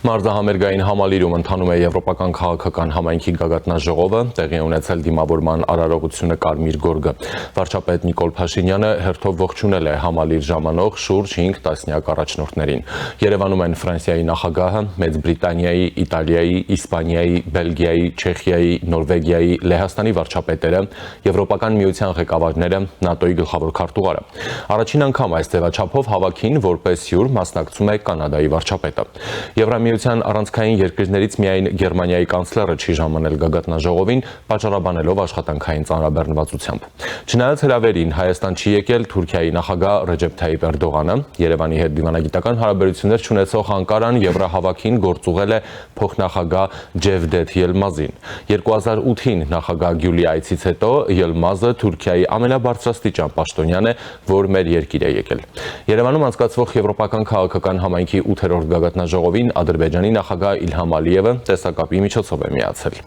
Մարտահամերգային համալիրում ընթանում է Եվրոպական քաղաքական համայնքի գագաթնաժողովը, տեղի ունեցել դիմավորման արարողությունը Կարմիր գորգը։ Վարչապետ Նիկոլ Փաշինյանը հերթով ողջունել է համալիր ժամանող շուրջ 5 տասնյակ առաջնորդներին։ Երևանում են Ֆրանսիայի նախագահը, Մեծ Բրիտանիայի, Իտալիայի, Իսպանիայի, Բելգիայի, Չեխիայի, Նորվեգիայի, Լեհաստանի վարչապետերը, Եվրոպական միության ղեկավարները, ՆԱՏՕ-ի գլխավոր քարտուղարը։ Առաջին անգամ այս ձևաչափով հավաքին որպես հյուր մասնակցում է Կանադայի վարչապետը։ Եվրամիության առանցքային երկրներից միայն Գերմանիայի կանցլերը չի ժամանել գագաթնաժողովին, պատճառաբանելով աշխատանքային ծանրաբեռնվածությամբ։ Չնայած հրավերին Հայաստան չի եկել Թուրքիայի նախագահ Ռեջեփ Թայիպ Էրդողանը, Երևանի հետ դիվանագիտական հարաբերություններ չունեցող Անկարան Եվրահավաքին գործուղել է փոխնախագահ Ջևդեթ Ելմազին։ 2008-ին նախագահ Գյուլի այցից հետո Ելմազը Թուրքիայի ամենաբարձրաստիճան պաշտոնյան է, որ մեր երկիր է եկել։ Երևանում անցկացվող Եվրոպական քաղաքական համայնքի 8-րդ գագաթնաժողովին Ադրբեջանի նախագահ Իլհամ Ալիևը տեսակապի միջոցով է միացել։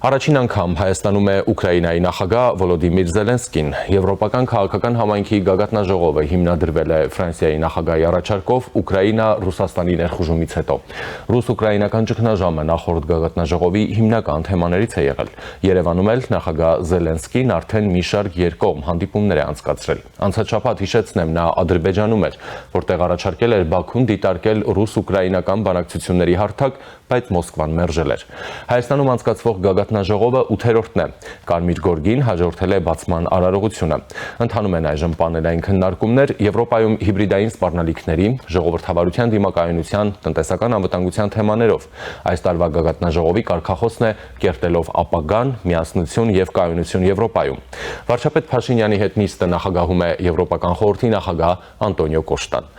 Առաջին անգամ Հայաստանում է Ուկրաինայի նախագահ Վոլոդիմիր Զելենսկին։ Եվրոպական քաղաքական համայնքի գագաթնաժողովը հիմնադրվել է Ֆրանսիայի նախագահի առաջարկով Ուկրաինա-Ռուսաստանի ներխուժումից հետո։ Ռուս-ուկրաինական ճգնաժամը նախորդ գագաթնաժողովի հիմնական թեմաներից է եղել։ Երևանում էլ նախագահ Զելենսկին արդեն մի շարք երկկողմ հանդիպումներ է անցկացրել։ Անցած շաբաթ հիշեցնեմ, նա Ադրբեջանում էր, որտեղ առաջարկել էր Բաքուն դիտարկել ռուս-ուկրաինական բանակցությունների հարթակ, բայց Մոսկվան մերժել էր։ Հայաստանում անցկացվող գագաթնաժողովը 8-րդն է։ Կարմիր գորգին հաջորդել է բացման արարողությունը։ Ընթանում են այժմ պանելային քննարկումներ Եվրոպայում հիբրիդային սպառնալիքների, ժողովրդավարության դիմակայունության, տնտեսական անվտանգության թեմաներով։ Այս տարվա գագաթնաժողովի կարգախոսն է կերտելով ապագան, միասնություն եւ կայունություն Եվրոպայում։ Վարչապետ Փաշինյանի հետ նիստը նախագահում է Եվրոպական խորհրդի նախագահ Անտոնիո Կոշտան։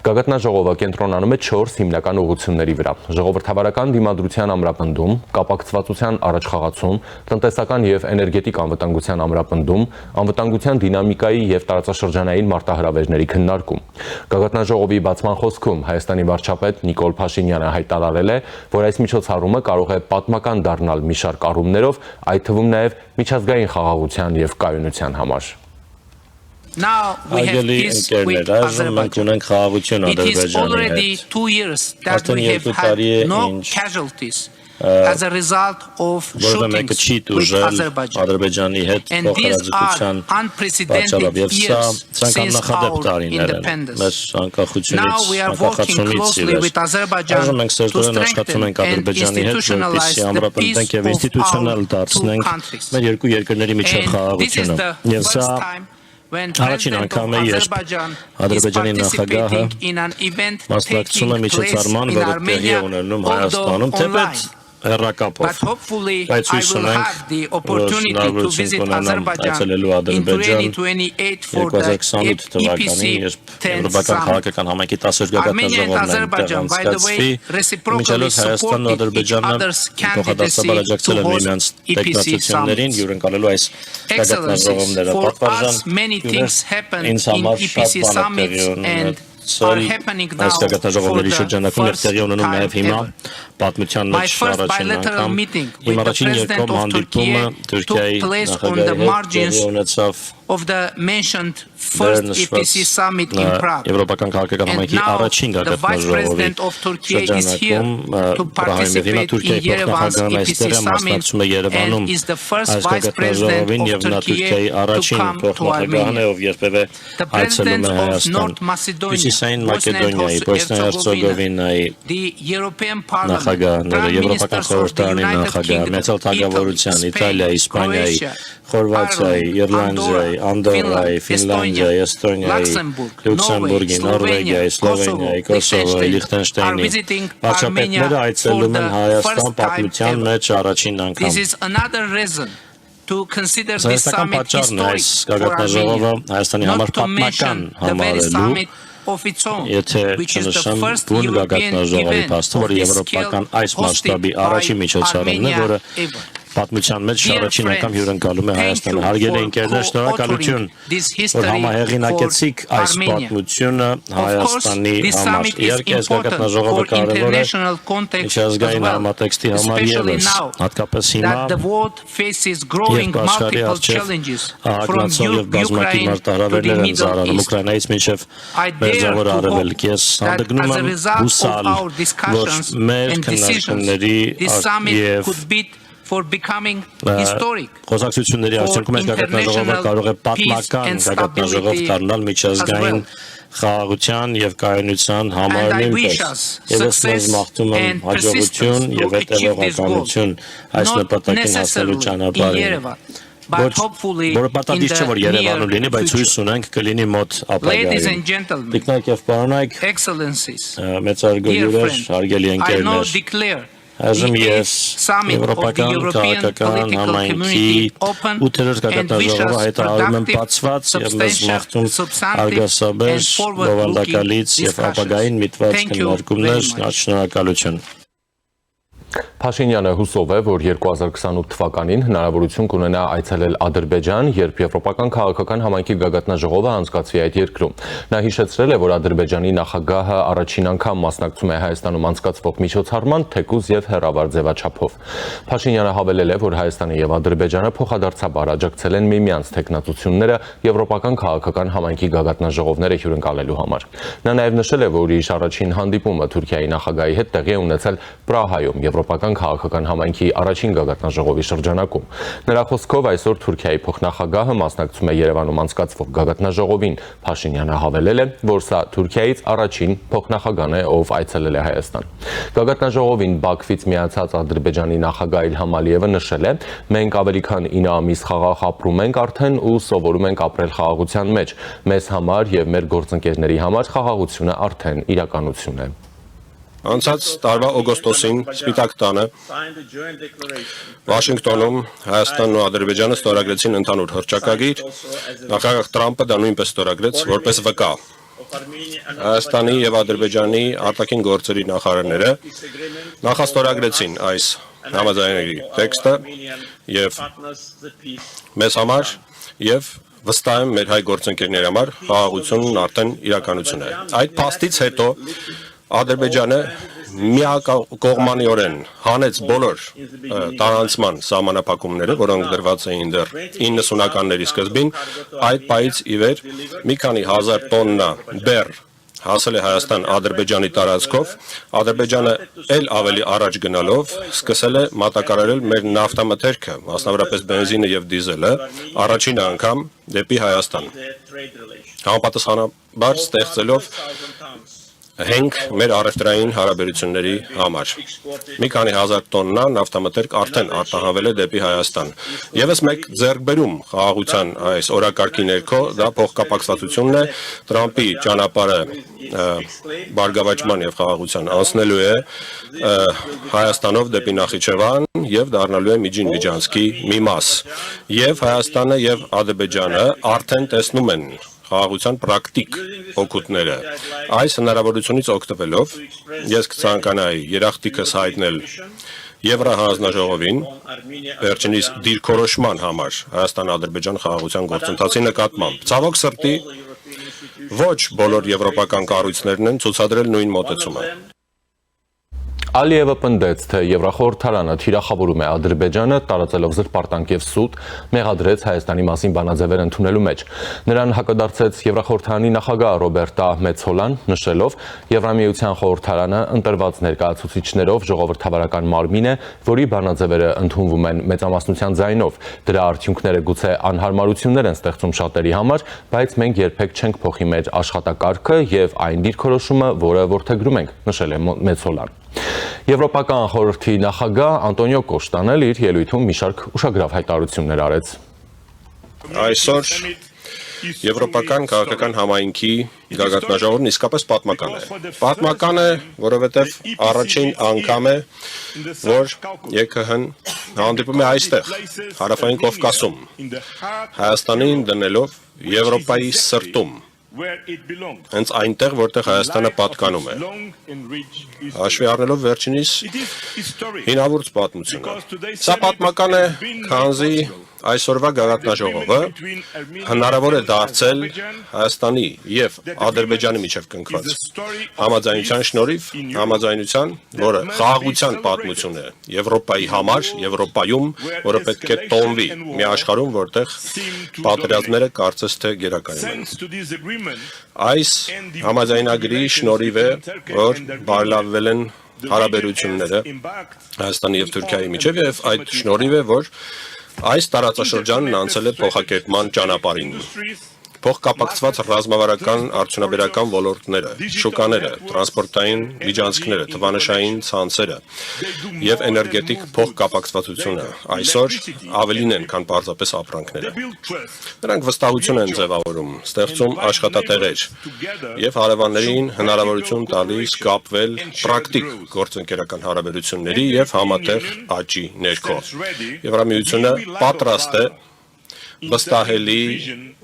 Գագաթնաժողովը կենտրոնանում է 4 հիմնական ուղղությունների վրա՝ ժողովրդավարական դիմադրության ամրապնդում, կապակցվածության առաջխաղացում, տնտեսական եւ էներգետիկ անվտանգության ամրապնդում, անվտանգության դինամիկայի եւ տարածաշրջանային մարտահրավերների քննարկում։ Գագաթնաժողովի բացման խոսքում Հայաստանի վարչապետ Նիկոլ Փաշինյանը հայտարարել է, որ այս միջոցառումը կարող է պատմական դառնալ մի շարք առումներով, այդ թվում նաեւ միջազգային խաղաղության եւ կայունության համար։ Այգելի ընկերներ, այժմ մենք ունենք խաղաղություն Ադրբեջանի հետ։ Արդեն 2 տարի է ինչ որը մեկը չի տուժել Ադրբեջանի հետ փոխհարաձգության պատճառով եւ սա ցանկանախադեպ տարիներ են մեր անկախացումից ի վեր։ Այժմ մենք սերտորեն աշխատում ենք Ադրբեջանի հետ, որպեսզի ամրապնդենք եւ ինստիտուցիոնալ դարձնենք մեր երկու երկրների միջև խաղաղությունը։ Եվ սա առաջին անգամ է, երբ Ադրբեջանի նախագահը մասնակցում է միջոցառման, որը տեղի է ունենում Հայաստանում, թեպետ հեռակապով, բայց հույս ունենք, որ շնորհավորություն կունենամ այցելելու Ադրբեջան 2028 թվականին, երբ Եվրոպական քաղաքական համայնքի 10-րդ գագաթնաժողովն այնտեղ անցկացվի, մինչդեռ Հայաստանն ու Ադրբեջանը փոխադարձաբար աջակցել են միմյանց տեխնացություններին, հյուրընկալելու այս գագաթնաժողովները։ Պատվարժան ինձ համար շատ բան է տեղի ունենում այս գագաթնաժողովների շրջանակում եւ տեղի ունենում նաեւ հիմա պատմության մեջ առաջին անգամ իմ առաջին երկկողմ հանդիպումը Թուրքիայի նախագահի հետ ունեցավ of the mentioned first EPC summit in Prague. Եվրոպական քաղաքական համայնքի առաջին գագաթնաժողովի շրջանակում participate in Yerevan's EPC summit and is the first vice president of Turkey to come to Armenia. The president of North Macedonia, Bosnia and Herzegovina, the European Parliament, Prime Ministers of the United Kingdom, Spain, Croatia, Խորվաթիայի, Իռլանդիայի, Անդորրայի, Ֆինլանդիայի, Էստոնիայի, Լյուքսեմբուրգի, Նորվեգիայի, Սլովենիայի, Կոսովոյի, Լիխտենշտեյնի վարչապետները այցելում են Հայաստան պատմության մեջ առաջին անգամ։ Հայաստան պատճառն է այս գագաթնաժողովը Հայաստանի համար պատմական համարելու, եթե չնշեմ բուն գագաթնաժողովի փաստը, որը եվրոպական այս մասշտաբի առաջին միջոցառումն է, որը պատմության մեջ առաջին անգամ հյուրընկալում է Հայաստանը։ Հարգելի ընկերներ, շնորհակալություն, որ համահեղինակեցիք այս պատմությունը Հայաստանի համար։ Իհարկե, այս գագաթնաժողովը կարևոր է միջազգային համատեքստի համար ևս, հատկապես հիմա, երբ աշխարհի առջև ահագնացող եւ բազմակի մարտահրավերներ են ծառայում Ուկրաինայից մինչև Մերձավոր Արևելք։ Ես հանդգնում եմ հուսալ, որ մեր քննարկումների եւ խոսակցությունների արդյունքում այս գագաթնաժողովը կարող է պատմական գագաթնաժողով դառնալ միջազգային խաղաղության եւ կայունության համար նույնպես։ Եվ ես մաղթում եմ հաջողություն եւ հետեւողականություն այս նպատակին հասնելու ճանապարհին։ Որը պատահից չէ, որ Երևանում լինի, բայց հույս ունենք կլինի մոտ ապագայում։ Տիկնայք եւ պարոնայք, մեծարգո հյուրեր, հարգելի ընկերներ, այժմ ես Եվրոպական քաղաքական համայնքի 8-րդ գագաթնաժողովը հայտարարում եմ բացված եւ մեզ մաղթում արգասաբեր, բովանդակալից եւ ապագային միտված քննարկումներ, շնորհակալություն։ Փաշինյանը հուսով է, որ 2028 թվականին հնարավորություն կունենա այցելել Ադրբեջան, երբ Եվրոպական քաղաքական համայնքի գագաթնաժողովը անցկացվի այդ երկրում։ Նա հիշեցրել է, որ Ադրբեջանի նախագահը առաջին անգամ մասնակցում է Հայաստանում անցկացվող միջոցառման, թեկուզ եւ հեռավար ձևաչափով։ Փաշինյանը հավելել է, որ Հայաստանը եւ Ադրբեջանը փոխադարձաբար աջակցել են միմյանց թեկնածությունները Եվրոպական քաղաքական համայնքի գագաթնաժողովները հյուրընկալելու համար։ Նա նաեւ նշել է, որ իր առաջին հանդիպումը Թուրքիայի նախագահի հետ տեղի է ունեցել Պրահայում Եվրոպական քաղաքական համայնքի առաջին գագաթնաժողովի շրջանակում։ Նրա խոսքով այսօր Թուրքիայի փոխնախագահը մասնակցում է Երևանում անցկացվող գագաթնաժողովին։ Փաշինյանը հավելել է, որ սա Թուրքիայից առաջին փոխնախագահն է, ով այցելել է Հայաստան։ Գագաթնաժողովին Բաքվից միացած Ադրբեջանի նախագահ Իլհամ Ալիևը նշել է. «Մենք ավելի քան 9 ամիս խաղաղ ապրում ենք արդեն ու սովորում ենք ապրել խաղաղության մեջ։ Մեզ համար եւ մեր գործընկերների համար խաղաղությունը արդեն իրականություն է»։ Անցած տարվա օգոստոսին Սպիտակ տանը Վաշինգտոնում Հայաստանն ու Ադրբեջանը ստորագրեցին ընդհանուր հռչակագիր, նախագահ Տրամպը դա նույնպես ստորագրեց որպես վկա։ Հայաստանի եւ Ադրբեջանի արտաքին գործերի նախարարները նախաստորագրեցին այս համաձայնագրի տեքստը եւ մեզ համար եւ վստահ եմ մեր հայ գործընկերների համար խաղաղությունն արդեն իրականություն է։ Այդ փաստից հետո Ադրբեջանը միակողմանիորեն հանեց բոլոր տարանցման սահմանափակումները, որոնք դրված էին դեռ 90-ականների սկզբին, այդ պայից ի վեր մի քանի հազար տոննա բեռ հասել է Հայաստան Ադրբեջանի տարածքով, Ադրբեջանը ել ավելի առաջ գնալով սկսել է մատակարարել մեր նավթամթերքը, մասնավորապես բենզինը եւ դիզելը, առաջին անգամ դեպի Հայաստան։ Համապատասխանաբար ստեղծելով հենք մեր առևտրային հարաբերությունների համար։ Մի քանի հազար տոննա նավթամթերք արդեն արտահանվել է դեպի Հայաստան։ Եվս մեկ ձեռքբերում խաղաղության այս օրակարգի ներքո դա փոխկապակցվածությունն է, Տրամպի ճանապարհը բարգավաճման եւ խաղաղության անցնելու է Հայաստանով դեպի Նախիջևան եւ դառնալու է Միջին Լիջանսկի մի մաս։ Եվ Հայաստանը եւ Ադրբեջանը արդեն տեսնում են խաղաղության պրակտիկ օգուտները։ Այս հնարավորությունից օգտվելով ես կցանկանայի երախտիկս հայտնել Եվրահանձնաժողովին վերջինիս դիրքորոշման համար Հայաստան-Ադրբեջան խաղաղության գործընթացի նկատմամբ։ Ցավոք սրտի ոչ բոլոր եվրոպական կառույցներն են ցուցադրել նույն մոտեցումը։ Ալիևը պնդեց, թե Եվրախորհրդարանը թիրախավորում է Ադրբեջանը, տարածելով զրպարտանք եւ սուտ, մեղադրեց Հայաստանի մասին բանաձևեր ընդունելու մեջ։ Նրան հակադարձեց Եվրախորհրդարանի նախագահ Ռոբերտա Մեցոլան, նշելով, Եվրամիության խորհրդարանը ընտրված ներկայացուցիչներով ժողովրդավարական մարմին է, որի բանաձևերը ընդունվում են մեծամասնության ձայնով։ Դրա արդյունքները գուցե անհարմարություններ են ստեղծում շատերի համար, բայց մենք երբեք չենք փոխի մեր աշխատակարգը եւ այն դիրքորոշումը, որը որդեգրում ենք, նշել է Մեցոլան։ Եվրոպական խորհրդի նախագահ Անտոնիո Կոշտան էլ իր ելույթում մի շարք ուշագրավ հայտարարություններ արեց։ Այսօր Եվրոպական քաղաքական համայնքի գագաթնաժողովն իսկապես պատմական է։ Պատմական է, որովհետև առաջին անգամ է, որ ԵՔՀ-ն հանդիպում է այստեղ, Հարավային Կովկասում, Հայաստանին դնելով Եվրոպայի սրտում, Հենց այնտեղ, որտեղ Հայաստանը պատկանում է։ Հաշվի առնելով վերջինիս հինավուրց պատմությունը։ Սա պատմական է, քանզի այսօրվա գաղտնաժողովը հնարավոր է դարձել Հայաստանի եւ Ադրբեջանի միջև կնքված համաձայնության շնորհիվ, համաձայնության, որը խաղաղության պատմություն է Եվրոպայի համար, Եվրոպայում, որը պետք է տոնվի մի աշխարհում, որտեղ պատերազմները կարծես թե գերակայում են։ Այս համաձայնագրի շնորհիվ է, որ բարելավվել են հարաբերությունները Հայաստանի եւ Թուրքիայի միջև եւ այդ շնորհիվ է, որ այս տարածաշրջանն անցել է փոխակերպման ճանապարհին։ Փոխկապակցված ռազմավարական արդյունաբերական ոլորտները, շուկաները, տրանսպորտային միջանցքները, թվանշային ցանցերը եւ էներգետիկ փոխկապակցվածությունը այսօր ավելին են, քան պարզապես ապրանքները։ Նրանք վստահություն են ձևավորում, ստեղծում աշխատատեղեր եւ հարևաններին հնարավորություն տալիս կապվել պրակտիկ գործընկերական հարաբերությունների եւ համատեղ աճի ներքո։ Եվրամիությունը պատրաստ է վստահելի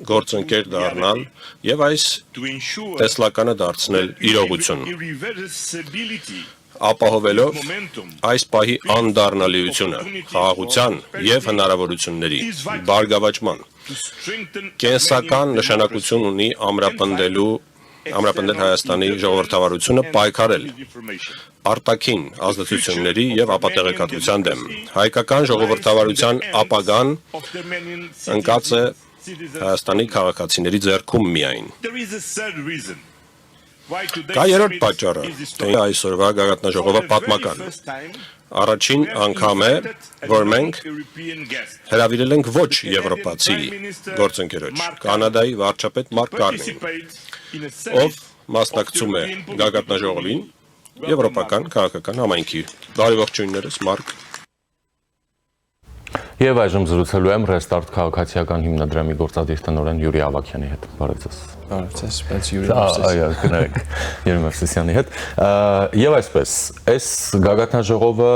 գործընկեր դառնալ եւ այս տեսլականը դարձնել իրողություն, ապահովելով այս պահի անդառնալիությունը խաղաղության եւ հնարավորությունների բարգավաճման կենսական նշանակություն ունի ամրապնդել Հայաստանի ժողովրդավարությունը պայքարել արտաքին ազդեցությունների եւ ապատեղեկատվության դեմ։ Հայկական ժողովրդավարության ապագան ընկած է Հայաստանի քաղաքացիների ձեռքում միայն։ Կա երրորդ պատճառը, թե այսօրվա գաղտնաժողովը պատմական։ Առաջին անգամ է, որ մենք հրավիրել ենք ոչ եվրոպացի գործընկերոջ, Կանադայի վարչապետ Մարկ Կարնին, ով մասնակցում է գաղտնաժողովին եվրոպական քաղաքական համայնքի։ Բարի ողջույններս, Մարկ։ Եվ այժմ զրուցելու եմ Restart քաղաքացիական հիմնադրամի գործադիր տնօրեն Յուրի Ավագյանի հետ։ Բարև ձեզ։ Բարև ձեզ, բայց Յուրի Մովսեսյանի։ Այո, գնանք Յուրի Մովսեսյանի հետ։ Եվ այսպես, այս գաղտնաժողովը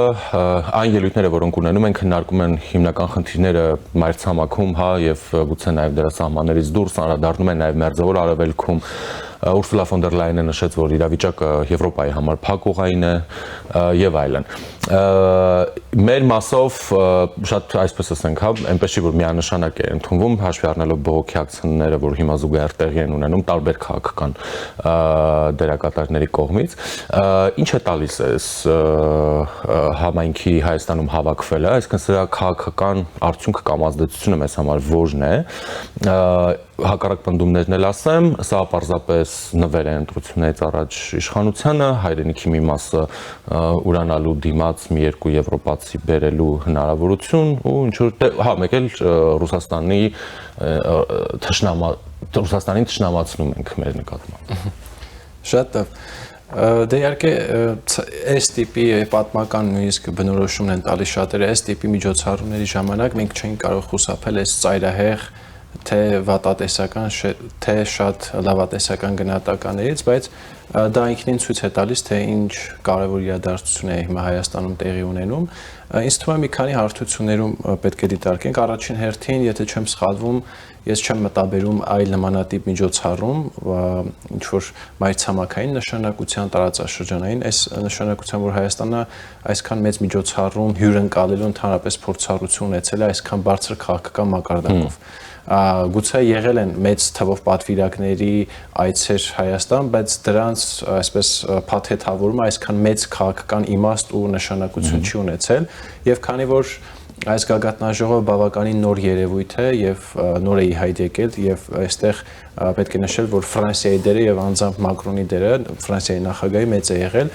այն ելույթները, որոնք ունենում են, քննարկում են հիմնական խնդիրները մայրցամաքում, հա, եւ գուցե նաեւ դրա սահմաններից դուրս անդրադառնում են նաեւ Մերձավոր Արևելքում։ Ուրսուլա ֆոն դեր Լայենը նշեց, որ իրավիճակը Եվրոպայի համար փակուղային է եւ այլն։ Մեր մասով շատ այսպես ասենք, հա, այնպես չի որ միանշանակ է ընդունվում, հաշվի առնելով բողոքի ակցիաները, որ հիմա զուգահեռ տեղի են ունենում տարբեր քաղաքական դերակատարների կողմից։ Ինչ է տալիս այս համայնքի Հայաստանում հավաքվելը, այսինքն սրա քաղաքական արդյունքը կամ ազդեցությունը մեզ համար ո՞րն է։ Հակառակ պնդումներն էլ ասեմ, սա պարզապես նվեր է ընտրություններից առաջ իշխանությանը, հայրենիքի մի մասը ուրանալու դիմաց մի երկու եվրոպացի բերելու հնարավորություն ու ինչ որ հա մեկ էլ Ռուսաստանին թշնամացնում ենք մեր նկատմամբ։ Շատ լավ։ Դե իհարկե այս տիպի պատմական նույնիսկ բնորոշումն են տալիս շատերը, այս տիպի միջոցառումների ժամանակ մենք չենք կարող խուսափել այս ծայրահեղ թե վատատեսական, թե շատ լավատեսական գնահատականներից, բայց դա ինքնին ցույց է տալիս, թե ինչ կարևոր իրադարձություն է հիմա Հայաստանում տեղի ունենում։ Ինձ թվում է մի քանի հարթություններում պետք է դիտարկենք։ Առաջին հերթին, եթե չեմ սխալվում, ես չեմ մտաբերում այլ նմանատիպ միջոցառում, ինչ որ մայրցամաքային նշանակության, տարածաշրջանային, այս նշանակության, որ Հայաստանը այսքան մեծ միջոցառում հյուրընկալելու ընդհանրապես փորձառություն ունեցել է այսքան բարձր քաղաքական մակարդակով։ Գուցե եղել են մեծ թվով պատվիրակների այցեր Հայաստան, բայց դրանց այսպես փաթեթավորումը այսքան մեծ քաղաքական իմաստ ու նշանակություն չի ունեցել, եւ քանի որ այս գաղտնաժողովը բավականին նոր երևույթ է եւ նոր է ի հայտ եկել եւ այստեղ պետք է նշել, որ Ֆրանսիայի դերը եւ անձամբ Մակրոնի դերը, Ֆրանսիայի նախագահի մեծ է եղել,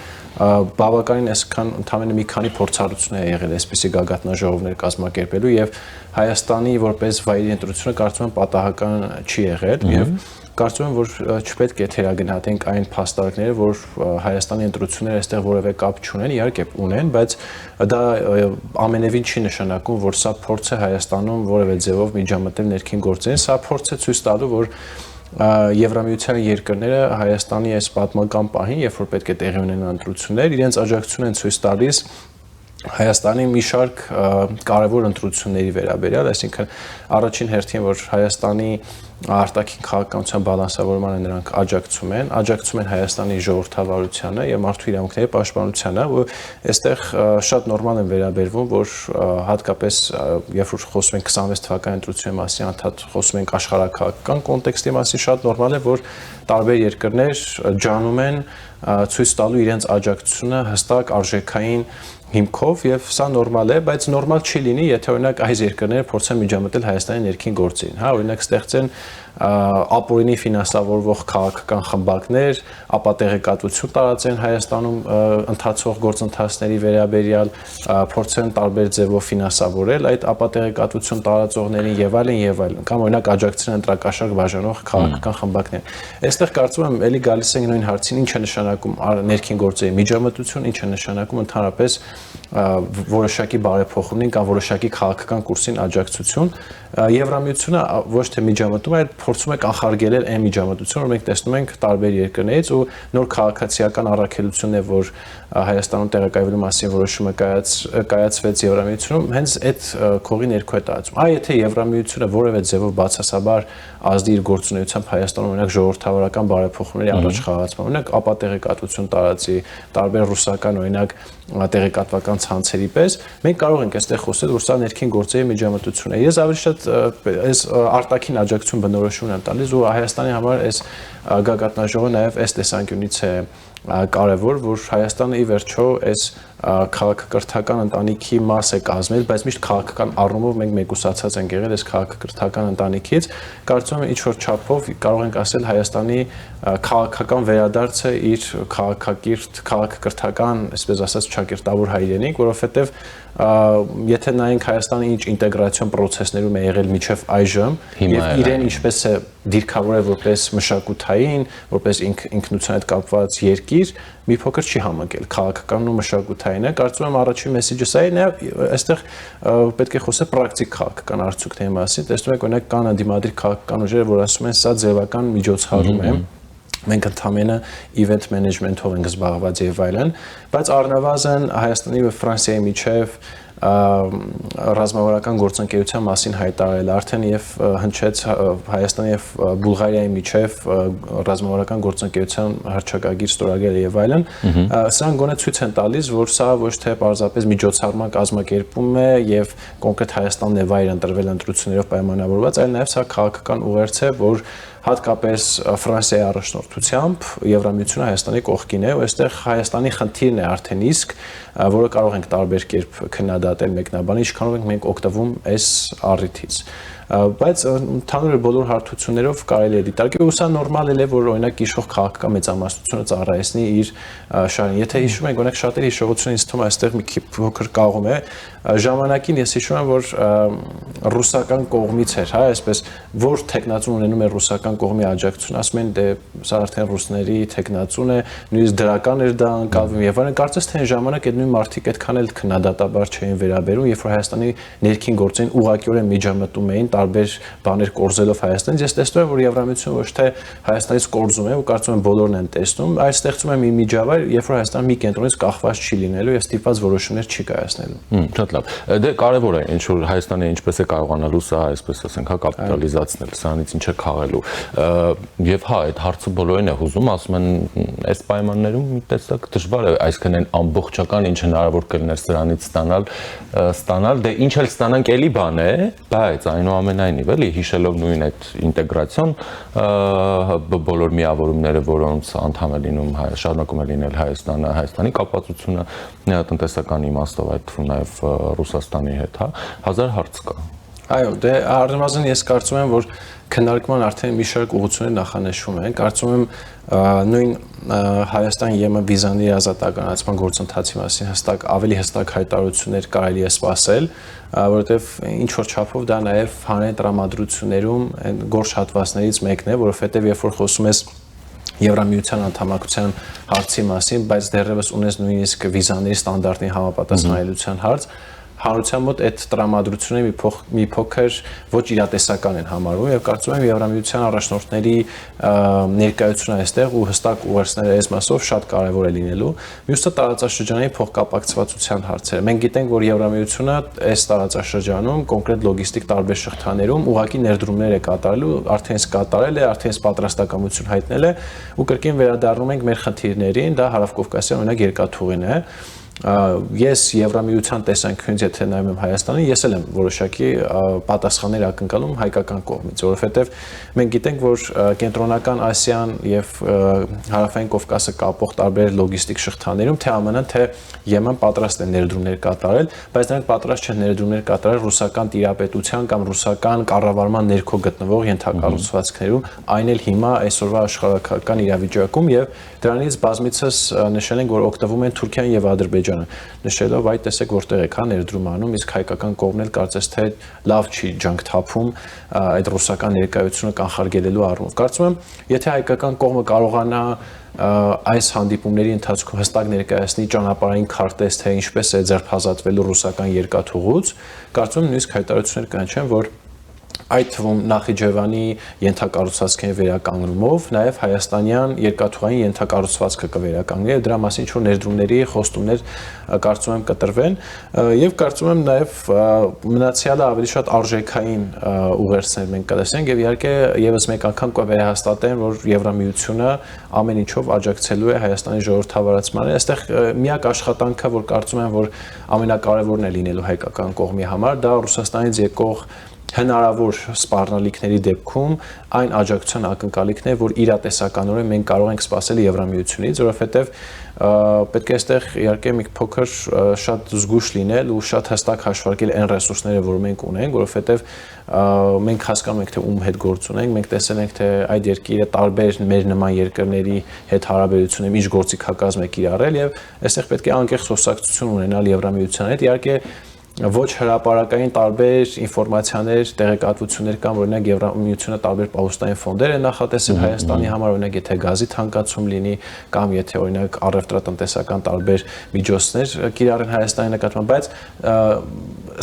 բավականին այսքան ընդամենը մի քանի փորձառություն է եղել այսպիսի գաղտնաժողովներ կազմակերպելու եւ Հայաստանի որպես վայրի ընտրությունը կարծում եմ պատահական չի եղել եւ կարծում եմ, որ չպետք է թերագնահատենք այն փաստարկները, որ Հայաստանի ընտրությունները այստեղ որևէ կապ չունեն, իհարկե ունեն, բայց դա ամենևին չի նշանակում, որ սա փորձ է Հայաստանում որևէ ձևով միջամտել ներքին գործերին, սա փորձ է ցույց տալու, որ Եվրամիության երկրները Հայաստանի այս պատմական պահին, երբ որ պետք է տեղի ունենան ընտրություններ, իրենց աջակցություն են ցույց տալիս Հայաստանի մի շարք կարևոր ընտրությունների վերաբերյալ, այսինքն առաջին հերթին, որ Հայաստանի արտաքին քաղաքականության բալանսավորմանը նրանք աջակցում են Հայաստանի ժողովրդավարությանը եւ մարդու իրավունքների պաշտպանությանը, ու այստեղ շատ նորմալ են վերաբերվում, որ հատկապես երբ որ խոսում ենք 26 թվականի ընտրությունների մասին, անդադ խոսում ենք աշխարհակաղակական կոնտեքստի մասին, շատ նորմալ է, որ տարբեր երկրներ ջանում են ցույց տալու իրենց աջակցությունը հստակ արժեքային հիմքով, եւ սա նորմալ է, բայց նորմալ չի լինի, եթե օրինակ այս երկրները փորձեն միջամտել Հայաստանի ներքին գործին, հա, օրինակ ստեղծեն ապօրինի ֆինանսավորվող քաղաքական խմբակներ, ապատեղեկատվություն տարածեն Հայաստանում ընթացող գործընթացների վերաբերյալ, փորձեն տարբեր ձևով ֆինանսավորել այդ ապատեղեկատվություն տարածողներին եւ այլն, կամ օրինակ աջակցեն ընտրակաշառք բաժանող քաղաքական խմբակներ։ Այստեղ կարծում եմ էլի գալիս ենք նույն հարցին, ինչ է նշանակում ներքին գործերի միջամտություն, ինչ է նշանակում ընդհանրապես որոշակի բարեփոխումներին կամ որոշակի քաղաքական կուրսին աջակցություն։ Եվրամիությունը ոչ թե միջամտում է, այլ փորձում է կանխարգելել այն միջամտությունը, որ մենք տեսնում ենք տարբեր երկրներից, ու նոր քաղաքացիական առաքելությունն է, որ Հայաստանում տեղակայվելու մասին որոշումը կայացվեց Եվրամիությունում, հենց այդ քողի ներքո է տարածում։ Եթե Եվրամիությունը որևէ ձևով բացասաբար ազդի իր գործունեությամբ Հայաստանում, օրինակ ժողովրդավարական բարեփոխումների առաջ խաղացման, օրինակ ապատեղեկատվություն տարածի, տարբեր ռուսական օրինակ տեղեկատվական ցանցերի պես, մենք կարող ենք այստեղ խոսել, որ սա ներքին գործերի միջամտություն է։ Ես ավելի շատ այս արտաքին աջակցություն բնորոշումն եմ տալիս, ու Հայաստանի համար այս գագաթնաժողովը նաև այս տեսանկյունից է կարևոր, որ Հայաստանը ի վերջո այս քաղաքակրթական ընտանիքի մաս է կազմել, բայց միշտ քաղաքական առումով մենք մեկուսացած ենք եղել այս քաղաքակրթական ընտանիքից։ Կարծում եմ ինչ-որ չափով կարող ենք ասել Հայաստանի քաղաքական վերադարձը իր քաղաքակրթական, այսպես ասած, ճակերտավոր հայրենիք, որովհետև եթե նայենք Հայաստանը ինչ ինտեգրացիոն process-ներում է եղել մինչև այժմ, եւ իրեն ինչպես է դիրքավորել որպես մշակութային, որպես ինքնության հետ կապված երկիր, մի փոքր չի համընկել քաղաքականն ու մշակութայինը։ Կարծում եմ առաջին մեսեջը սա է, այստեղ պետք է խոսել պրակտիկ քաղաքական արդյունքների մասին։ Տեսնում եք, օրինակ կան դիմադիր քաղաքական ուժերը, որ ասում են, սա ձևական միջոցառում է, մենք ընդհանրապես event management-ով ենք զբաղված եւ այլն, բայց առնվազն Հայաստանի եւ Ֆրանսիայի միջև ռազմավարական գործընկերության մասին հայտարարել, արդեն եւ հնչեց Հայաստանի եւ Բուլղարիայի միջև ռազմավարական գործընկերության հռչակագիր ստորագրել եւ այլն, սրանք գոնե ցույց են տալիս, որ սա ոչ թե պարզապես միջոցառման կազմակերպում է եւ կոնկրետ Հայաստանն է վայր ընտրվել ընտրություններով պայմանավորված, այլ նաեւ սա քաղաքական ուղերձ է, որ հատկապես Ֆրանսիայի առաջնորդությամբ Եվրամիությունը Հայաստանի կողքին է, ու այստեղ Հայաստանի խնդիրն է արդեն իսկ, որը կարող ենք տարբեր կերպ քննադատել մեկնաբանել, ինչքանով ենք մենք օգտվում այս առիթից։ Բայց ընդհանուր բոլոր հարթություններով կարելի է դիտարկել, ու սա նորմալ է, որ օրինակ իշխող քաղաքական մեծամասնությունը ծառայեցնի իր շահերին։ Եթե հիշում եք, օրինակ շատերի հիշողությունը ինձ թվում է այստեղ մի փոքր կաղում է, ժամանակին ես հիշում եմ, որ ռուսական կողմից էր, հա, այսպես որ տեխնացուն ունենում է ռուսական կողմի աջակցություն, ասում են դե սա արդեն ռուսների տեխնացուն է, նույնիսկ դրական էր դա անցալվում եւ այլն, կարծես թե այն ժամանակ այդ նույն մարդիկ այդքան էլ քննադատաբար չէին վերաբերում, երբ որ Հայաստանի ներքին գործին ուղղակիորեն միջամտում էին տարբեր բաներ կորզելով Հայաստանից, ես տեսնում եմ, որ Եվրամիությունը ոչ թե Հայաստանից կորզում է, ու կարծում եմ բոլորն են տեսնում, այլ ստեղծում է մի միջավայր, երբ որ Հայաստանը մի կենտրոնից կախված չի լինելու եւ ստիպված որոշումներ չի կայացնելու։ Շատ լավ։ Դե կարևոր է ինչ որ Հայաստանը ինչպես է կարողանալու սա, այսպես ասենք, հա կապիտալիզացնել, սրանից ինչ է քաղելու։ Եւ հա, այդ հարցը բոլորին է հուզում, ասում են, այս պայմաններում մի տեսակ դժվար է, այսինքն այն ամբողջական ինչ հնարավոր կլիներ սրանից ստանալ, դե ինչ էլ ստանանք էլի բան է, բայց այնուամենայնիվ էլի հիշելով նույն այդ ինտեգրացիոն բոլոր միավորումները, որոնց անդամ է լինում շարունակում է լինել Հայաստանը, Հայաստանի կապվածությունը տնտեսական իմաստով, այդ թվում նաև Ռուսաստանի հետ, հա, հազար հարց կա։ Այո, դե առնվազն ես կարծում եմ, որ քննարկման արդեն մի շարք ուղղություններ նախանշվում են, կարծում եմ նույն Հայաստան-ԵՄ վիզաների ազատականացման գործընթացի մասին ավելի հստակ հայտարարություններ կարելի է սպասել, որովհետև ինչ որ չափով դա նաև հանրային տրամադրություններում գործ հատվածներից մեկն է, որովհետև երբ որ խոսում ես Եվրամիության անդամակցության հարցի մասին, բայց դեռևս ունես նույնիսկ վիզաների ստանդարտին համապատասխանելիության հարց, հանրության մոտ այդ տրամադրությունը մի փոքր ոչ իրատեսական են համարվում եւ կարծում եմ Եվրամիության առաջնորդների ներկայությունը այստեղ ու հստակ ուղերձները այս մասով շատ կարեւոր է լինելու։ Մյուսը տարածաշրջանային փոխկապակցվածության հարցերը։ Մենք գիտենք, որ Եվրամիությունը այս տարածաշրջանում կոնկրետ լոգիստիկ տարբեր շղթաներում ուղղակի ներդրումներ է կատարելու, արդեն կատարել է, արդեն պատրաստակամություն հայտնել է ու կրկին վերադառնում ենք մեր խնդիրներին, դա Հարավկովկասյան օրինակ երկաթուղին է։ Ես Եվրամիության տեսանկյունից եթե նայում եմ Հայաստանին, ես էլ եմ որոշակի պատասխաններ ակնկալում հայկական կողմից, որովհետև մենք գիտենք, որ կենտրոնական Ասիան եւ Հարավային Կովկասը կապող տարբեր լոգիստիկ շղթաներում թե ԱՄՆ-ն, թե Եմեն պատրաստ են ներդրումներ կատարել, բայց նրանք պատրաստ չեն ներդրումներ կատարել ռուսական տիրապետության կամ ռուսական կառավարման ներքո գտնվող ենթակառուցվածքներում, այն էլ հիմա այսօրվա աշխարհական իրավիճակում եւ դրանից բազմիցս նշել ենք, որ օգտվում են Թուրքիան եւ Ադրբեջանը, նշելով այդ տեսեք որտեղ եք հա ներդրում անում, իսկ հայկական կողմն էլ կարծես թե լավ չի ջանք թափում այդ ռուսական ներկայությունը կանխարգելելու առումով։ Կարծում եմ, եթե հայկական կողմը կարողանա այս հանդիպումների ընթացքում հստակ ներկայացնի ճանապարհային քարտեզ, թե ինչպես է ձերբազատվելու ռուսական երկաթուղուց, կարծում եմ նույնիսկ հայտարարություններ կանչեն, որ այդ թվում Նախիջևանի ենթակառուցվածքների վերականգնումով նաև հայաստանյան երկաթուղային ենթակառուցվածքը կվերականգնի եւ դրա մասին ինչ-որ ներդրումների խոստումներ կարծում եմ կտրվեն եւ կարծում եմ նաև մնացյալը ավելի շատ արժեքային ուղերձներ մենք կտեսնենք եւ իհարկե եւս մեկ անգամ կվերահաստատեն, որ Եվրամիությունը ամեն ինչով աջակցելու է Հայաստանի ժողովրդավարացմանը։ Այստեղ միակ աշխատանքը, որ կարծում եմ, որ ամենակարևորն է լինելու հայկական կողմի համար, դա Ռուսաստանից եկող հնարավոր սպառնալիքների դեպքում այն աջակցության ակնկալիքն է, որ իրատեսականորեն մենք կարող ենք սպասել Եվրամիությունից, որովհետև պետք է այստեղ իհարկե մի փոքր շատ զգուշ լինել ու շատ հստակ հաշվարկել այն ռեսուրսները, որ մենք ունենք, որովհետև մենք հասկանում ենք, թե ում հետ գործ ունենք, մենք տեսել ենք, թե այդ երկիրը տարբեր մեր նման երկրների հետ հարաբերությունների միջգործիքակազմ է կիրառել եւ այստեղ պետք է անկեղծ խոսակցություն ունենալ Եվրամիության հետ, իհարկե ոչ հրապարակային տարբեր ինֆորմացիաներ, տեղեկատվություններ կան, օրինակ Եվրամիությունը տարբեր պահոստային ֆոնդեր է նախատեսել Հայաստանի համար, օրինակ եթե գազի թանկացում լինի կամ եթե օրինակ առևտրատնտեսական տարբեր միջոցներ կիրառեն Հայաստանի նկատմամբ, բայց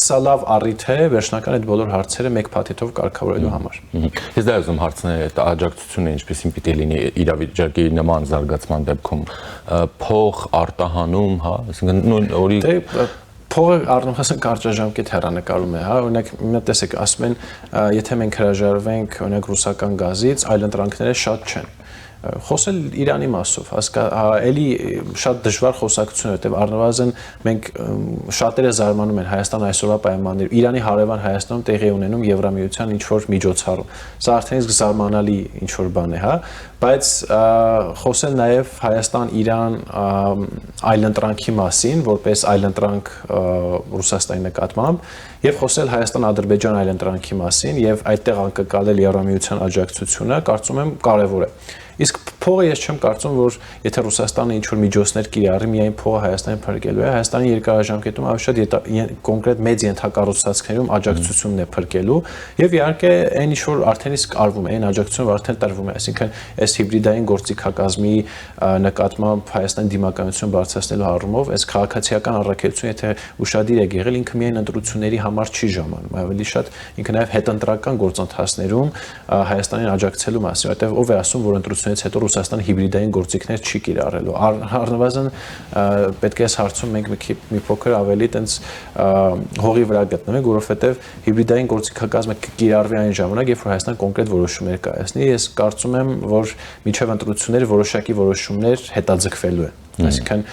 սա լավ առիթ է վերջնական այդ բոլոր հարցերը մեկ փաթեթով կարգավորելու համար։ Ես դա ուզում հարցնել այդ աջակցությունը ինչպեսին պիտի լինի իրավիճակի նման զարգացման դեպքում փող արտահանում, հա, այսինքն նույն օրի Փողը առնվազն կարճաժամկետ հեռանկարում է, հա, օրինակ տեսեք, ասում են, եթե մենք հրաժարվենք օրինակ ռուսական գազից, այլընտրանքները շատ չեն։ Խոսել Իրանի մասով, էլի շատ դժվար խոսակցություն է, որտեղ առնվազն մենք շատերը զարմանում են Հայաստան այսօրվա պայմաններում, Իրանի հարևան Հայաստանում տեղի ունենում Եվրամիության ինչ-որ միջոցառում։ Սա արդեն իսկ զարմանալի ինչ-որ բան է, հա, բայց խոսել նաև Հայաստան-Իրան այլընտրանքի մասին, որպես այլընտրանք Ռուսաստանի նկատմամբ, եւ խոսել Հայաստան-Ադրբեջան այլընտրանքի մասին եւ այդտեղ անկկալել Եվրամիության աջակցությունը, կարծում եմ կարեւոր է։ Իսկ փողը ես չեմ կարծում, որ եթե Ռուսաստանը ինչ-որ միջոցներ կիրառի, միայն փողը Հայաստանին փրկելու է, Հայաստանի երկարաժամկետում ավելի շատ կոնկրետ մեծ ենթակառուցվածքներում աջակցությունն է փրկելու եւ իհարկե այն ինչ-որ արդեն իսկ արվում է, այն աջակցությունը, որ արդեն տրվում է, այսինքն այս հիբրիդային գործիքակազմի նկատմամբ Հայաստանի դիմականություն բարձրացնելու առումով, այս քաղաքացիական առաքելությունը, եթե ուշադիր է եղել, ինքը միայն ընտրությունների համար չի ժամանում, ավելի շատ ինքը նաեւ հետընտրական գործընթացներում Հայաստանին աջակցելու մասին, որտեղ ով է ասում, որ ընտրությունից հետո Ռուսաստանը հիբրիդային գործիքներ չի կիրառելու։ Առնվազն պետք է այս հարցում մենք մի փոքր ավելի տենց հողի վրա գտնվենք, որովհետև հիբրիդային գործիքակազմը կիրառվի այն ժամանակ, երբ որ Հայաստան կոնկրետ որոշումներ կայացնի։ Ես կարծում եմ, որ միջև ընտրությունները որոշակի որոշումներ հետաձգվելու են։ Այսինքն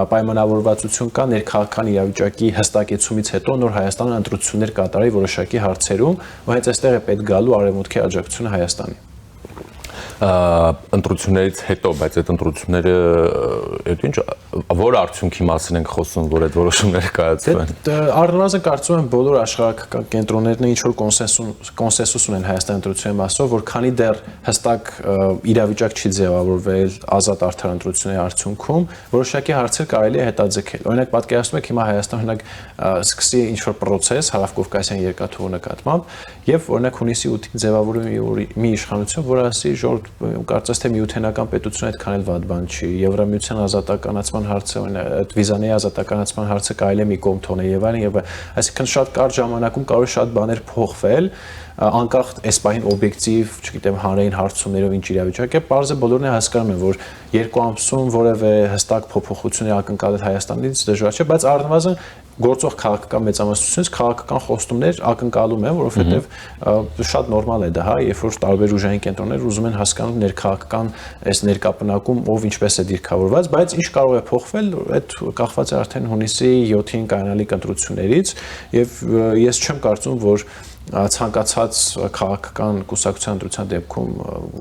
պայմանավորվածություն կա ներքաղաքական իրավիճակի հստակեցումից հետո նոր Հայաստանը ընտրություններ կատարի որոշակի հարցերում, ու հենց այստեղ է պետք գալու արևմուտքի աջակցությունը Հայաստանի։ Ընտրություններից հետո, բայց այդ ընտրությունները ինչ որ արդյունքի մասին ենք խոսում, որ այդ որոշումները կայացվեն։ Առնվազն կարծում եմ բոլոր աշխարհական կենտրոններն ինչ որ կոնսենսուս ունեն Հայաստանի ընտրությունների մասով, որ քանի դեռ հստակ իրավիճակ չի ձևավորվել ազատ արդար ընտրությունների արդյունքում, որոշակի հարցեր կարելի է հետաձգել։ Օրինակ պատկերացնում եք հիմա Հայաստանը օրինակ սկսի ինչ որ process Հարավկովկասյան երկաթուղու նկատմամբ եւ օրինակ հունիսի 8-ին ձևավորում մի իշխանություն, որը ասի ժողովուրդ կարծես թե միութենական պետությունը այդքան էլ վատ բան չի։ Եվրամիության ազատականացման հարցը, այդ վիզաների ազատականացման հարցը կարելի է մի կողմ թողնել եւ այլն, այսինքն շատ կարճ ժամանակում կարող է շատ բաներ փոխվել, անկախ այս պահին օբյեկտիվ, չգիտեմ, հանրային հարցումներով ինչ իրավիճակ է, պարզը բոլորն հասկանում են, որ 2 ամսում որևէ հստակ փոփոխություններ ակնկալել Հայաստանից դժվար չէ, բայց առնվազն գործող քաղաքական մեծամասնությունից քաղաքական խոստումներ ակնկալում են, որովհետև շատ նորմալ է դա, հա, երբ որ տարբեր ուժային կենտրոններ ուզում են հասկանալ ներքաղաքական այս ներկապնակում ով ինչպես է դիրքավորված, բայց ինչ կարող է փոխվել, այդ կախված է արդեն հունիսի 7-ին կայանալիք ընտրություններից, եւ ես չեմ կարծում, որ ցանկացած քաղաքական կուսակցության ընտրության դեպքում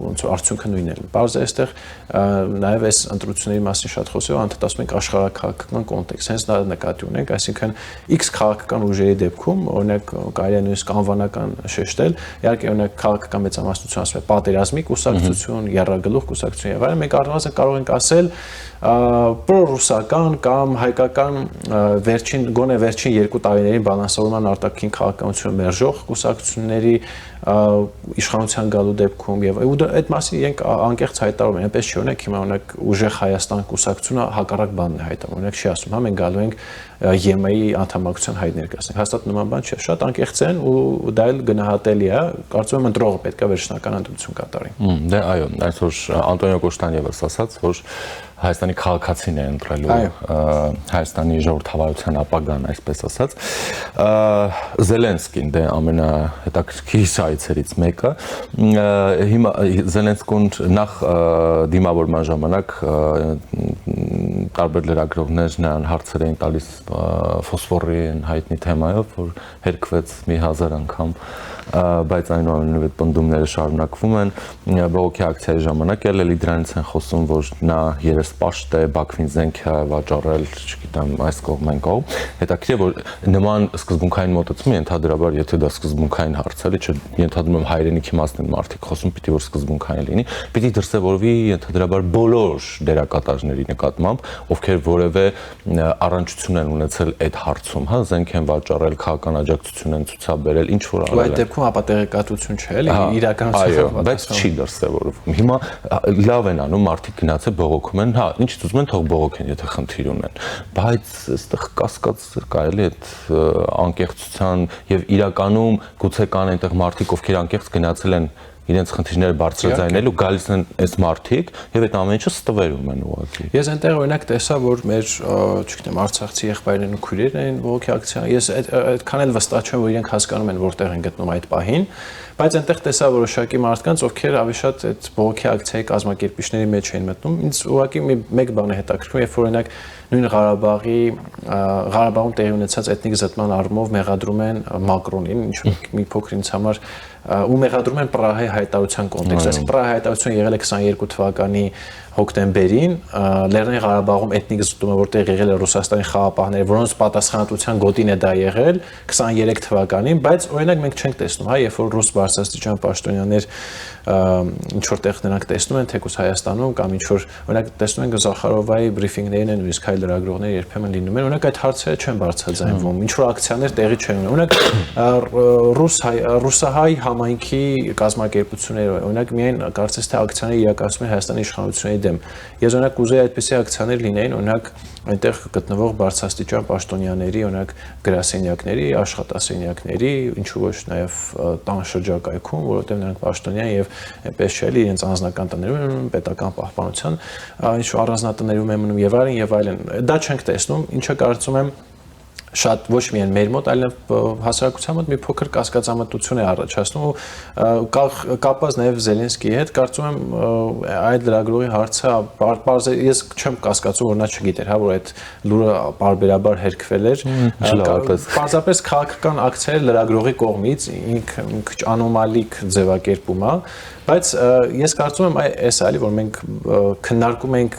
ոնց որ արդյունքը նույնն է։ Բարձր է այստեղ նաև այս ընտրությունների մասին շատ խոսելով, անդադար ասում ենք աշխարհակաղակական կոնտեքստ, հենց դա նկատի ունենք, այսինքն X քաղաքական ուժերի դեպքում, օրինակ կարելի է նույնիսկ անվանական շեշտել, իհարկե օրինակ քաղաքական մեծամասնություն ասում է պատերազմի կուսակցություն, եռագլուխ կուսակցություն եւ այլն, մենք առնվազն կարող ենք ասել պրոռուսական կամ հայկական գոնե վերջին 2 տարիներին բալանսավորման արտաքին քաղաքականությունը մերժող կուսակցությունների իշխանության գալու դեպքում եւ այդ մասին ենք անկեղծ հայտարարում են, այնպես չի օրինակ հիմա օրինակ ուժեղ Հայաստան կուսակցությունը հակառակ բանն է հայտարարում, օրինակ չի ասում, հա մենք գալու ենք ԵՄ-ի անդամակցության հայտ ներկայացնենք, հաստատ նման բան չի, շատ անկեղծ են ու դա էլ գնահատելի է, կարծում եմ ընտրողը պետք է վերջնական ընտրություն կատարի։ Դե այո, այսօր Անտոնիո Կոշտան եւս ասաց, որ Հայաստանի քաղաքացին է ընտրելու Հայաստանի ժողովրդավարության ապագան, այսպես ասած, Զելենսկին դե ամենահետաքրքիր այցերից մեկը, հիմա Զելենսկուն նախ դիմավորման ժամանակ տարբեր լրագրողներ նրան հարցեր էին տալիս ֆոսֆորի հայտնի թեմայով, որ հերկվեց մի 1000 անգամ, բայց այնուամենայնիվ այդ պնդումները շարունակվում են, բողոքի ակցիայի ժամանակ էլ դրանից են խոսում, որ նա երեսպաշտ է, Բաքվին զենք է վաճառել, չգիտեմ, այս կողմ այն կողմ, հետաքրքիր է, որ նման սկզբունքային մոտեցումը ենթադրաբար, եթե դա սկզբունքային հարց է, ենթադրում եմ հայրենիքի մասն են մարդիկ խոսում, պիտի որ սկզբունքային լինի, պիտի դրսևորվի ենթադրաբար բոլոր դերակատարների նկատմամբ, ովքեր որևէ առնչություն են ունեցել այդ հարցում, հա, զենք են վաճառել, քաղաքական աջակցություն են ցուցաբերել, ինչ որ արել են։ Ապա տեղեկատվություն չէ, էլի իրականացիայով, բայց չի դրսևորվում։ Հիմա լավ են անում, մարդիկ գնացել բողոքում են, հա, ինչ ուզում են, թող բողոքեն, եթե խնդիր ունեն, բայց այստեղ կասկած կա, էլի այդ անկեղծության եւ իրականում գուցե կան այնտեղ մարդիկ, ովքեր անկեղծ գնացել են իրենց խնդիրները բարձրաձայնելու, գալիս են այս մարդիկ եւ այդ ամեն ինչը ստվերում են ուղղակի։ Ես այնտեղ օրինակ տեսա, որ մեր, չգիտեմ, արցախցի եղբայրներն ու քույրերն են բողոքի ակցիա, ես այդքան էլ վստահ չեմ, որ իրենք հասկանում են որտեղ են գտնում այդ պահին, բայց այնտեղ տեսա որոշակի մարդկանց, ովքեր ավելի շատ այդ բողոքի ակցիայի կազմակերպիչների մեջ էին մտնում։ Ինձ ուղղակի մեկ բան է հետաքրքրում, երբ որ օրինակ նույն Ղարաբաղում տեղի ունեցած էթնիկ զտման առումով մեղադրում են Մակրոնին, ինչ մի փոքր ինձ համար ու մեղադրում են Պրահայի հայտարարության կոնտեքստը, այսինքն Պրահայի հայտարարությունը եղել է 22 թվականի հոկտեմբերին, Լեռնային Ղարաբաղում էթնիկ զտումը, որտեղ եղել է Ռուսաստանի խաղապահները, որոնց պատասխանատվության գոտին է դա եղել 23 թվականին, բայց օրինակ մենք չենք տեսնում, հա, երբ որ ռուս բարձրաստիճան պաշտոնյաներ ինչ որտեղ նրանք տեսնում են, թեկուզ Հայաստանում կամ ինչ որ օրինակ տեսնում են Զախարովայի բրիֆինգներին են նույնիսկ հայ լրագրողները երբեմն լինում են, օրինակ այդ հարցերը չեն բարձրաձայնվում, ինչ որ ակցիաներ տեղի չեն ունենում, օրինակ ռուսահայ համայնքի կազմակերպությունները, օրինակ միայն կարծես թե ակցիաներ իրականացնում են Հայաստանի իշխանությունների դեմ։ Ես օրինակ կուզեի այդպիսի ակցիաներ լինեին, օրինակ այնտեղ գտնվող բարձրաստիճան պաշտոնյաների, օրինակ գրասենյակների, աշխատասենյակների, ինչու ոչ նաև տան շրջակայքում, որովհետև նրանք պաշտոնյան եւ այնպես չէ, իրենց անձնական տներում են, պետական պահպանության ինչ առանձնատներում են մնում եւ այլն, դա չենք տեսնում, ինչը կարծում եմ շատ ոչ միայն մեր մոտ, այլև հասարակության մոտ մի փոքր կասկածամտություն է առաջացնում ու կապված նաև Զելենսկիի հետ, կարծում եմ այդ լրագրողի հարցը ես չեմ կասկածում, որ նա չգիտեր, հա, որ այդ լուրը պարբերաբար հերքվել էր, պարզապես քաղաքական ակցիա էր լրագրողի կողմից, ինքը անոմալիկ ձևակերպում է, բայց ես կարծում եմ այս այլի, որ մենք քննարկում ենք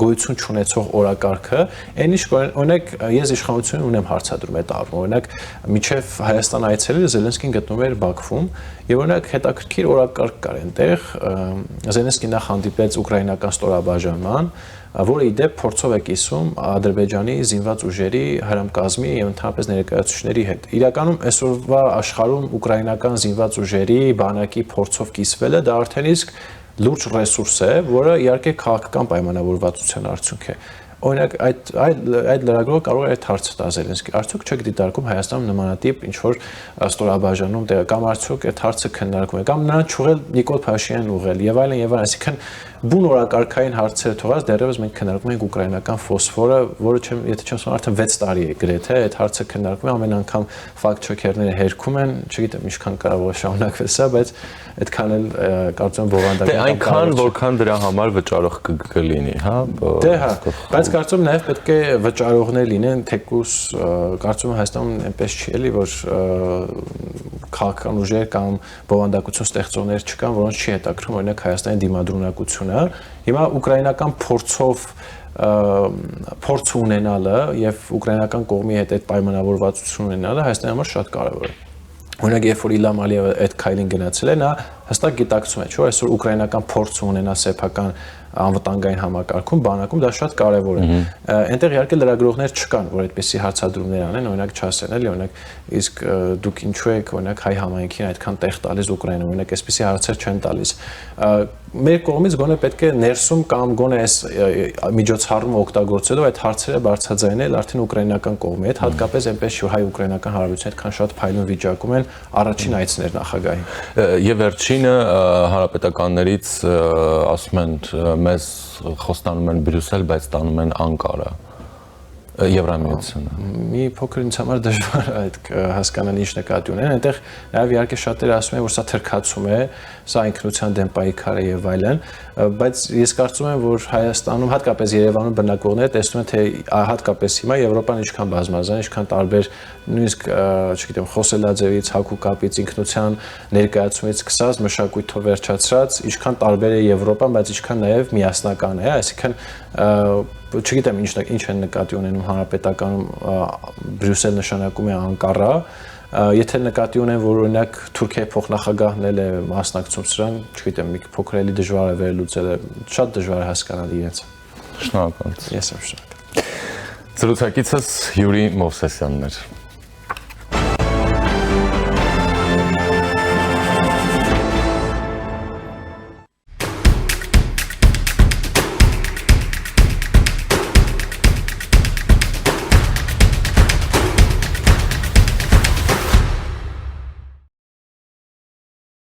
գոյություն չունեցող օրակարգը, այն ինչ օրինակ ես իշխանություն ունեմ հարցադրում այդ առումով, օրինակ միջև Հայաստան այցելել Զելենսկին գտնվում էր Բաքվում եւ օրինակ հետաքրքիր օրակարգ կար այնտեղ, Զելենսկին նախ հանդիպեց ուկրաինական ստորաբաժանման, որը իդեպ փորձով է կիսում Ադրբեջանի զինված ուժերի հրամկազմի եւ ընդհանրապես ներկայացուցիչների հետ։ Իրականում այսօրվա աշխարհում ուկրաինական զինված ուժերի բանակի փորձով կիսվելը դա արդեն իսկ լուրջ ռեսուրս է, որը իհարկե քաղաքական պայմանավորվածության արդյունք է։ Օրինակ այդ լրագրողը կարող է այդ հարցը տա Զելենսկի, արդյոք չեք դիտարկում Հայաստանում նմանատիպ ինչ որ ստորաբաժանում կամ արդյոք այդ հարցը քննարկվում է, կամ նրան չուղել Նիկոլ Փաշինյանն ուղղել եւ այլն, այսինքն բուն օրակարգային հարցերը թողած դեռևս մենք քննարկում ենք ուկրաինական ֆոսֆորը, որը եթե չեմ ասում արդեն 6 տարի է գրեթե այդ հարցը քննարկվում է, ամեն անգամ ֆակտ չեքերները հերքում են, չգիտեմ ինչքան կարող է շարունակվել սա, բայց այդքան էլ կարծում եմ բովանդակական։ Դե այնքան որքան դրա համար վճարող կլինի, հա։ Դե հա, բայց կարծում եմ նաև պետք է վճարողներ լինեն, թեկուզ կարծում եմ Հայաստանում այնպես չի էլի, որ քաղաքական ուժեր կամ բովանդակություն ստեղծողներ չկան, որոնց չի հետաքրքրում օրինակ Հայաստանի դիմադրունակությունը։ Հիմա ուկրաինական փորձ ունենալը եւ ուկրաինական կողմի հետ այդ պայմանավորվածություն ունենալը Հայաստանի համար շատ կարեւոր է։ Օրինակ երբ որ Իլհամ Ալիևը այդ քայլին գնացել է, նա հստակ գիտակցում է, չէ՞, այսօր ուկրաինական փորձ ունենա սեփական անվտանգային համակարգում, բանակում դա շատ կարևոր է։ Այնտեղ իհարկե լրագրողներ չկան, որ այդպիսի հարցադրումներ անեն, օրինակ չասեն, էլի, օրինակ իսկ դուք ինչու եք օրինակ հայ համայնքին այդքան տեղ տալիս Ուկրաինայում, օրինակ այսպիսի հարցեր չեն տալիս։ Մեր կողմից գոնե պետք է ներսում կամ գոնե այս միջոցառումը օգտագործելով այդ հարցերը բարձրաձայնել արդեն ուկրաինական կողմի հետ, հատկապես այնպես չի հայ-ուկրաինական հարաբերությունները այդքան շատ փայլուն վիճակում են առաջին այցներ նախագահին։ Եվ վերջինը հանրապետականներից ասում են մեզ խոստանում են Բրյուսել, բայց տանում են Անկարա։ Եվրամիությունը։ Մի փոքր ինձ համար դժվար է այդ հասկանալ ինչ նկատի ունեն, այնտեղ նաև իհարկե շատերը ասում են, որ սա թրքացում է, սա ինքնության դեմ պայքար է եւ այլն, բայց ես կարծում եմ, որ Հայաստանում, հատկապես Երևանում բնակվողները տեսնում են, թե հատկապես հիմա Եվրոպան ինչքան բազմազան, ինչքան տարբեր, նույնիսկ, չգիտեմ, խոսելաձևից, հագուկապից, ինքնության ներկայացումից սկսած, մշակույթով վերջացրած, ինչքան տարբեր է Եվրոպան, բայց ինչքան նաև միասնական է, այսինքն չգիտեմ ինչ են նկատի ունենում հանրապետականում Բրյուսել նշանակում է Անկարա, եթե նկատի ունեն, որ օրինակ Թուրքիայի փոխնախագահն էլ է մասնակցում սրան, չգիտեմ, մի փոքր էլի դժվար է վերլուծել, շատ դժվար է հասկանալ իրենց։ Շնորհակալ։ Ես եմ շնորհակալ։ Զրուցակիցս Յուրի Մովսեսյանն էր։